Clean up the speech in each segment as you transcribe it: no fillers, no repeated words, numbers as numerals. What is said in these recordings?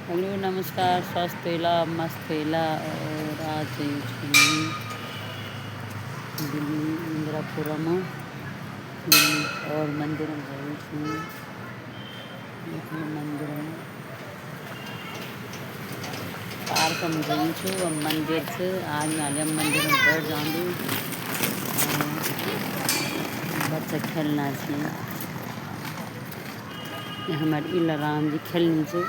Hello नमस्कार स्वस्थ वेला मस्त वेला और आज दिल्ली इंदिरापुरम और मंदिर में गई थी। मंदिर में पार्क में गई छू मंदिर से आज मैं मंदिर में बैठ जाऊँगी। बच्चा खेलना चाहिए हमारे इला राम जी खेलनी से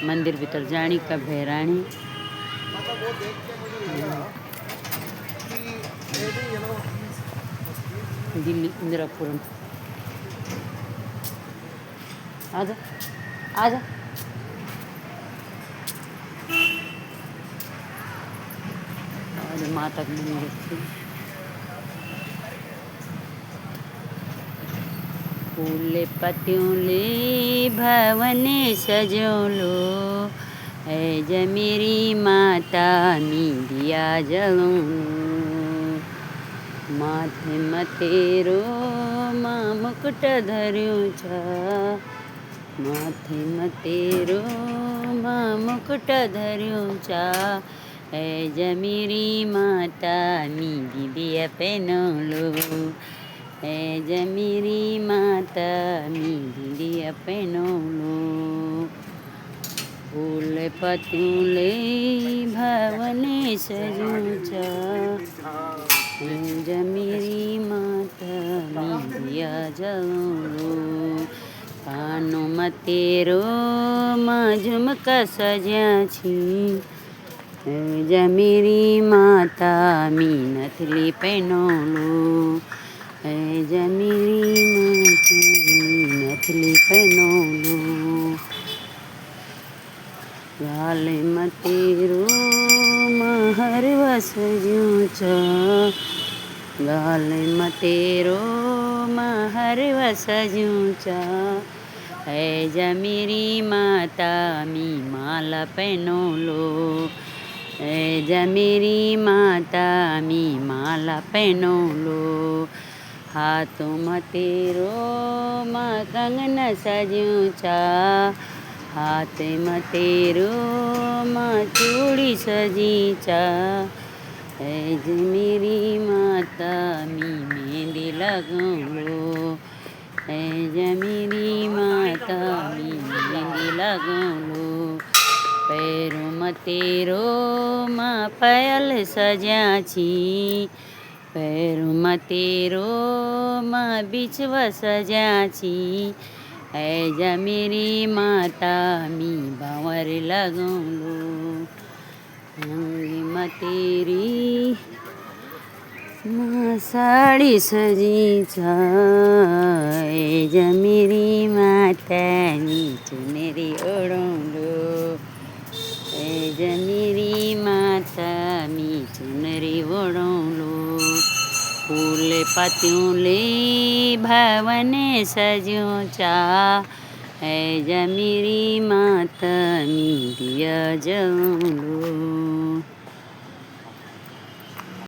मंदिर भीतर जानी का भैरानी दिल्ली इंदिरापुरम। आजा आजा आज माता के मंदिर थी। फूले पत्यूले भवन सजोलो है जमेरी माता मी दिया जलूं माथे मतेरो मां मुकुट धर्यो छ माथे मतेरो मां मुकुट धर्यो छ है जमेरी माता मी दिव्य पहनोलो है जमेरी माता मी दिव्य पहनोलो। फूल पत्यूले भवन सजूचा जमेरी माता मी दिया जलो कानो मतेरो मां झुमका सज्या छी जमेरी माता मी नथली पहनोलो है जमेरी माता मी नथली पहनोलो। गाल मतेरो महर वसजू छ गाल मतेरो महर वसजू छ है जमेरी माता मी माला पहनोलो है जमेरी माता मी माला पहनोलो। हाथों मतेरो माँ कंगन सजू छ हाथ मतेरो माँ चूड़ी सजी छ है जमेरी माता मी मेहंदी लगौलो है जमेरी माता मी मेहंदी लगौलो। पैरों मतेरो माँ पायल सजा छी पैरों मतेरो माँ बिछवा सजा छी है जमेरी माता मी बावर लगौलो अंगी मतेरी माँ साड़ी सजी छ है जमेरी माता मी चुनरी ओढ़ौलो है जमेरी माता मी चुनरी ओढ़ौलो। फूल पत्यूले भवन सजू छ है जमेरी माता मी दिया जलो।